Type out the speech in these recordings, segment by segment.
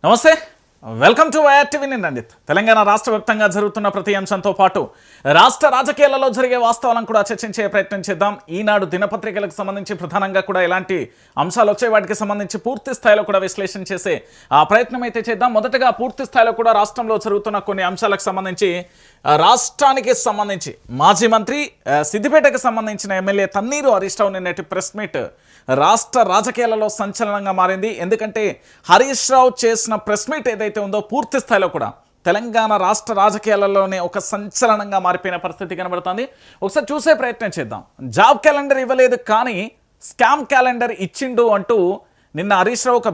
నమస్తే, welcome to YR TV. నేను రంజిత్. తెలంగాణ రాష్ట్ర వ్యాప్తంగా జరుగుతున్న ప్రతి అంశంతో పాటు రాష్ట్ర రాజకీయాలలో జరిగే వాస్తవాలను కూడా చర్చించే ప్రయత్నం చేద్దాం. ఈనాడు దినపత్రికలకు సంబంధించి ప్రధానంగా కూడా ఎలాంటి అంశాలు వచ్చాయి, వాటికి సంబంధించి పూర్తి స్థాయిలో కూడా విశ్లేషణ చేసే ప్రయత్నం అయితే చేద్దాం. మొదటగా పూర్తి స్థాయిలో కూడా రాష్ట్రంలో జరుగుతున్న కొన్ని అంశాలకు సంబంధించి రాష్ట్రానికి సంబంధించి మాజీ మంత్రి సిద్దిపేటకు సంబంధించిన ఎమ్మెల్యే తన్నీరు హరీష్ రావు నిన్నటి ప్రెస్ మీట్ రాష్ట్ర రాజకీయాలలో సంచలనంగా మారింది. ఎందుకంటే హరీష్ రావు చేసిన ప్రెస్ మీట్ ఏదైతే ఉందో పూర్తి స్థాయిలో కూడా తెలంగాణ రాష్ట్ర రాజకీయాలలోనే ఒక సంచలనంగా మారిపోయిన పరిస్థితి కనబడుతుంది. ఒకసారి చూసే ప్రయత్నం చేద్దాం. జాబ్ క్యాలెండర్ ఇవ్వలేదు కానీ స్కామ్ క్యాలెండర్ ఇచ్చిండు అంటూ నిన్న హరీష్ రావు ఒక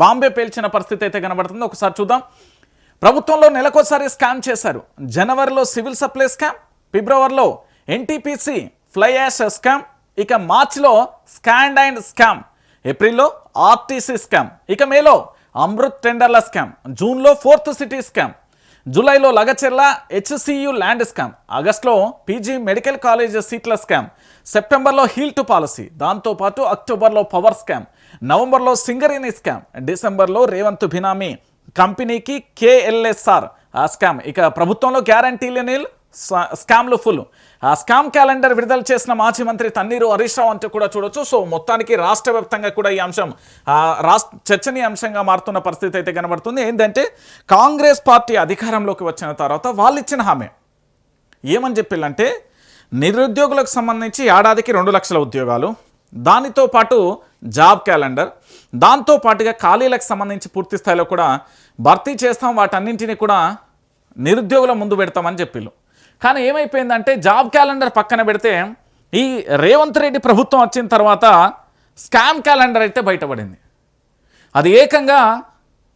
బాంబే పేల్చిన పరిస్థితి అయితే కనబడుతుంది. ఒకసారి చూద్దాం. ప్రభుత్వంలో నెలకోసారి స్కామ్ చేశారు. జనవరిలో సివిల్ సప్లై స్కామ్, ఫిబ్రవరిలో ఎన్టీపీసీ ఫ్లై యాష్ స్కామ్, ఇక మార్చిలో స్కాండ్ అండ్ స్కామ్, ఏప్రిల్లో ఆర్టీసీ స్కామ్, ఇక మేలో అమృత్ టెండర్ల స్కామ్, జూన్లో ఫోర్త్ సిటీ స్కామ్, జూలైలో లగచెర్ల హెచ్సియు ల్యాండ్ స్కామ్, ఆగస్టులో పీజీ మెడికల్ కాలేజ్ సీట్ల స్కామ్, సెప్టెంబర్లో హీల్ టు పాలసీ, దాంతోపాటు అక్టోబర్లో పవర్ స్కామ్, నవంబర్లో సింగరేణి స్కామ్, డిసెంబర్లో రేవంత్ బినామీ కంపెనీకి కేఎల్ఎస్ఆర్ స్కామ్, ఇక ప్రభుత్వంలో గ్యారంటీలు నీల్ స్కామ్లు ఫుల్. ఆ స్కామ్ క్యాలెండర్ విడుదల చేసిన మాజీ మంత్రి తన్నీరు హరీష్ రావు అంటూ కూడా చూడొచ్చు. సో మొత్తానికి రాష్ట్ర వ్యాప్తంగా కూడా ఈ అంశం చర్చనీయాంశంగా మారుతున్న పరిస్థితి అయితే కనబడుతుంది. ఏంటంటే కాంగ్రెస్ పార్టీ అధికారంలోకి వచ్చిన తర్వాత వాళ్ళు ఇచ్చిన హామీ ఏమని చెప్పిల్లంటే నిరుద్యోగులకు సంబంధించి ఏడాదికి 2 లక్షల ఉద్యోగాలు, దానితో పాటు జాబ్ క్యాలెండర్, దాంతో పాటుగా ఖాళీలకు సంబంధించి పూర్తి స్థాయిలో కూడా భర్తీ చేస్తాం, వాటన్నింటినీ కూడా నిరుద్యోగుల ముందు పెడతామని చెప్పిళ్ళు. కానీ ఏమైపోయిందంటే జాబ్ క్యాలెండర్ పక్కన పెడితే ఈ రేవంత్ రెడ్డి ప్రభుత్వం వచ్చిన తర్వాత స్కామ్ క్యాలెండర్ అయితే బయటపడింది. అది ఏకంగా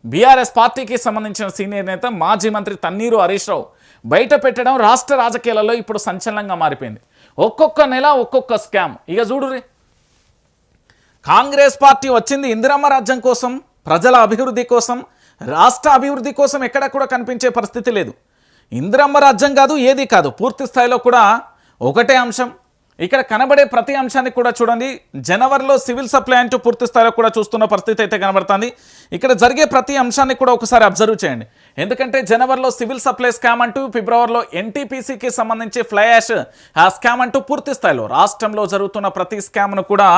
బీఆర్ఎస్ పార్టీకి సంబంధించిన సీనియర్ నేత మాజీ మంత్రి తన్నీరు హరీష్ రావు బయట పెట్టడం రాష్ట్ర రాజకీయాలలో ఇప్పుడు సంచలనంగా మారిపోయింది. ఒక్కొక్క నెల ఒక్కొక్క స్కామ్. ఇక చూడురి, కాంగ్రెస్ పార్టీ వచ్చింది ఇందిరమ్మ రాజ్యం కోసం, ప్రజల అభివృద్ధి కోసం, రాష్ట్ర అభివృద్ధి కోసం ఎక్కడ కూడా కనిపించే పరిస్థితి లేదు. ఇందిరమ్మ రాజ్యం కాదు, ఏది కాదు, పూర్తి స్థాయిలో కూడా ఒకటే అంశం. ఇక్కడ కనబడే ప్రతి అంశాన్ని కూడా చూడండి. జనవరిలో సివిల్ సప్లై అంటూ పూర్తి స్థాయిలో కూడా చూస్తున్న పరిస్థితి అయితే కనబడుతుంది. ఇక్కడ జరిగే ప్రతి అంశాన్ని కూడా ఒకసారి అబ్జర్వ్ చేయండి. ఎందుకంటే జనవరిలో సివిల్ సప్లై స్కామ్ అంటూ, ఫిబ్రవరిలో ఎన్టీపీసీకి సంబంధించి ఫ్లై యాష్ స్కామ్ అంటూ పూర్తి స్థాయిలో రాష్ట్రంలో జరుగుతున్న ప్రతి స్కామ్ను కూడా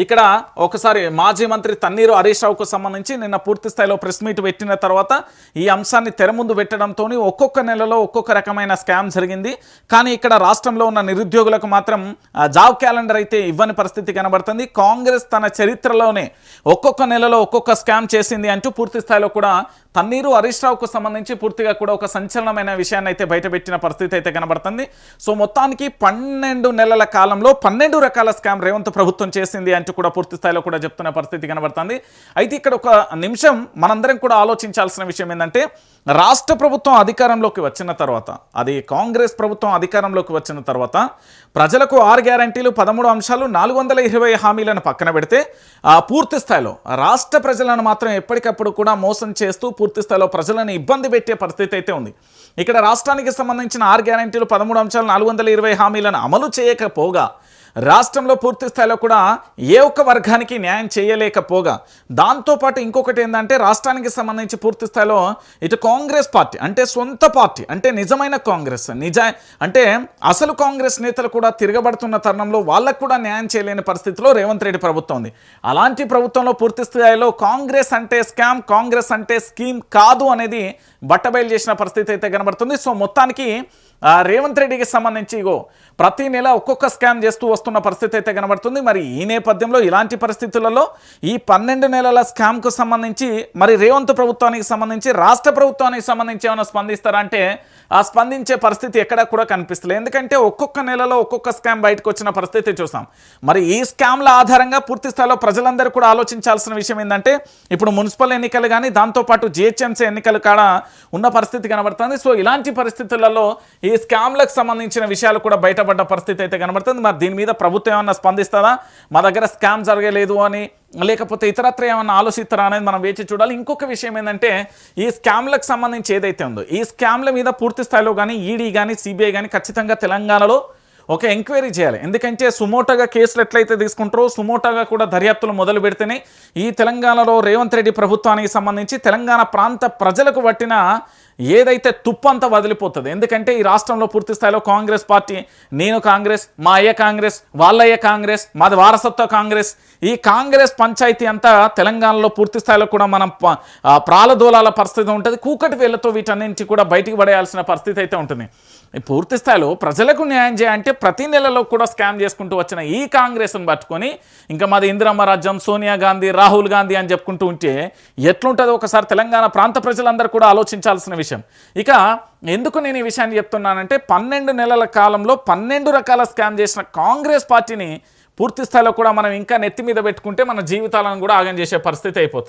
ఇక్కడ ఒకసారి మాజీ మంత్రి తన్నీరు హరీష్ రావుకు సంబంధించి నిన్న పూర్తి స్థాయిలో ప్రెస్ మీట్ పెట్టిన తర్వాత ఈ అంశాన్ని తెర ముందు పెట్టడంతో ఒక్కొక్క నెలలో ఒక్కొక్క రకమైన స్కామ్ జరిగింది. కానీ ఇక్కడ రాష్ట్రంలో ఉన్న నిరుద్యోగులకు మాత్రం జాబ్ క్యాలెండర్ అయితే ఇవ్వని పరిస్థితి కనబడుతుంది. కాంగ్రెస్ తన చరిత్రలోనే ఒక్కొక్క నెలలో ఒక్కొక్క స్కామ్ చేసింది అంటూ పూర్తి స్థాయిలో కూడా తన్నీరు హరీష్ రావుకు సంబంధించి పూర్తిగా కూడా ఒక సంచలనమైన విషయాన్ని అయితే బయటపెట్టిన పరిస్థితి అయితే కనబడుతుంది. సో మొత్తానికి 12 నెలల కాలంలో 12 రకాల స్కామ్ రేవంత్ ప్రభుత్వం చేసింది అంటూ కూడా పూర్తి స్థాయిలో కూడా చెప్తున్న పరిస్థితి కనబడుతుంది. అయితే ఇక్కడ ఒక నిమిషం మనందరం కూడా ఆలోచించాల్సిన విషయం ఏంటంటే రాష్ట్ర ప్రభుత్వం అధికారంలోకి వచ్చిన తర్వాత, అది కాంగ్రెస్ ప్రభుత్వం అధికారంలోకి వచ్చిన తర్వాత ప్రజలకు 6 గ్యారంటీలు, 13 అంశాలు, 420 హామీలను పక్కన పెడితే పూర్తి స్థాయిలో రాష్ట్ర ప్రజలను మాత్రం ఎప్పటికప్పుడు కూడా మోసం చేస్తూ పూర్తి స్థాయిలో ప్రజలను ఇబ్బంది పెట్టే పరిస్థితి అయితే ఉంది. ఇక్కడ రాష్ట్రానికి సంబంధించిన 6 గ్యారంటీలు, 13 అంశాలు, 420 హామీలను అమలు చేయకపోగా రాష్ట్రంలో పూర్తి స్థాయిలో కూడా ఏ ఒక్క వర్గానికి న్యాయం చేయలేకపోగా, దాంతోపాటు ఇంకొకటి ఏంటంటే రాష్ట్రానికి సంబంధించి పూర్తి స్థాయిలో ఇటు కాంగ్రెస్ పార్టీ అంటే సొంత పార్టీ అంటే నిజమైన కాంగ్రెస్ అంటే అసలు కాంగ్రెస్ నేతలు కూడా తిరగబడుతున్న తరుణంలో వాళ్ళకు కూడా న్యాయం చేయలేని పరిస్థితిలో రేవంత్ రెడ్డి ప్రభుత్వం ఉంది. అలాంటి ప్రభుత్వంలో పూర్తి స్థాయిలో కాంగ్రెస్ అంటే స్కామ్, కాంగ్రెస్ అంటే స్కీమ్ కాదు అనేది బట్టబయలు చేసిన పరిస్థితి అయితే కనబడుతుంది. సో మొత్తానికి రేవంత్ రెడ్డికి సంబంధించి ప్రతి నెల ఒక్కొక్క స్కామ్ చేస్తూ వస్తున్న పరిస్థితి అయితే కనబడుతుంది. మరి ఈ నేపథ్యంలో ఇలాంటి పరిస్థితులలో ఈ 12 నెలల స్కామ్కు సంబంధించి మరి రేవంత్ ప్రభుత్వానికి సంబంధించి రాష్ట్ర ప్రభుత్వానికి సంబంధించి ఏమైనా స్పందిస్తారా అంటే ఆ స్పందించే పరిస్థితి ఎక్కడా కూడా కనిపిస్తలేదు. ఎందుకంటే ఒక్కొక్క నెలలో ఒక్కొక్క స్కామ్ బయటకు వచ్చిన పరిస్థితి చూసాం. మరి ఈ స్కామ్ల ఆధారంగా పూర్తి స్థాయిలో ప్రజలందరూ కూడా ఆలోచించాల్సిన విషయం ఏంటంటే ఇప్పుడు మున్సిపల్ ఎన్నికలు కానీ దాంతోపాటు జిహెచ్ఎంసీ ఎన్నికలు కాడ ఉన్న పరిస్థితి కనబడుతుంది. సో ఇలాంటి పరిస్థితులలో ఈ స్కామ్లకు సంబంధించిన విషయాలు కూడా బయటపడ్డ పరిస్థితి అయితే కనబడుతుంది. మరి దీని మీద ప్రభుత్వం ఏమన్నా స్పందిస్తుందా, మా దగ్గర స్కామ్ జరగలేదు అని, లేకపోతే ఇతరత్ర ఏమన్నా ఆలోచిస్తారా అనేది మనం వేచి చూడాలి. ఇంకొక విషయం ఏంటంటే ఈ స్కామ్లకు సంబంధించి ఏదైతే ఉందో ఈ స్కామ్ల మీద పూర్తి స్థాయిలో కానీ ఈడీ కానీ సిబిఐ కానీ ఖచ్చితంగా తెలంగాణలో ఒక ఎంక్వైరీ చేయాలి. ఎందుకంటే సుమోటోగా కేసులు ఎట్లయితే తీసుకుంటారో సుమోటోగా కూడా దర్యాప్తులు మొదలు పెడితేనే ఈ తెలంగాణలో రేవంత్ రెడ్డి ప్రభుత్వానికి సంబంధించి తెలంగాణ ప్రాంత ప్రజలకు పట్టిన ఏదైతే తుప్పంతా వదిలిపోతుంది. ఎందుకంటే ఈ రాష్ట్రంలో పూర్తి స్థాయిలో కాంగ్రెస్ పార్టీ, నేను కాంగ్రెస్, మా అయ్య కాంగ్రెస్, వాళ్ళయ్య కాంగ్రెస్, మాది వారసత్వ కాంగ్రెస్, ఈ కాంగ్రెస్ పంచాయతీ అంతా తెలంగాణలో పూర్తి స్థాయిలో కూడా మనం ప్రాలదోలాల పరిస్థితి ఉంటుంది. కూకటి వేళ్లతో వీటన్నింటి కూడా బయటికి పడేయాల్సిన పరిస్థితి అయితే ఉంటుంది. పూర్తి స్థాయిలో ప్రజలకు న్యాయం చేయాలంటే ప్రతి నెలలో కూడా స్కామ్ చేసుకుంటూ వచ్చిన ఈ కాంగ్రెస్ని పట్టుకొని ఇంకా మాది ఇందిరమ్మ రాజ్యం, సోనియా గాంధీ, రాహుల్ గాంధీ అని చెప్పుకుంటూ ఉంటే ఎట్లుంటుందో ఒకసారి తెలంగాణ ప్రాంత ప్రజలందరూ కూడా ఆలోచించాల్సిన విషయం. ఇక ఎందుకు నేను ఈ విషయాన్ని చెప్తున్నానంటే 12 నెలల కాలంలో 12 రకాల స్కామ్ చేసిన కాంగ్రెస్ పార్టీని పూర్తి స్థాయిలో కూడా మనం ఇంకా నెత్తి మీద పెట్టుకుంటే మన జీవితాలను కూడా ఆగం చేసే పరిస్థితి అయిపోతుంది.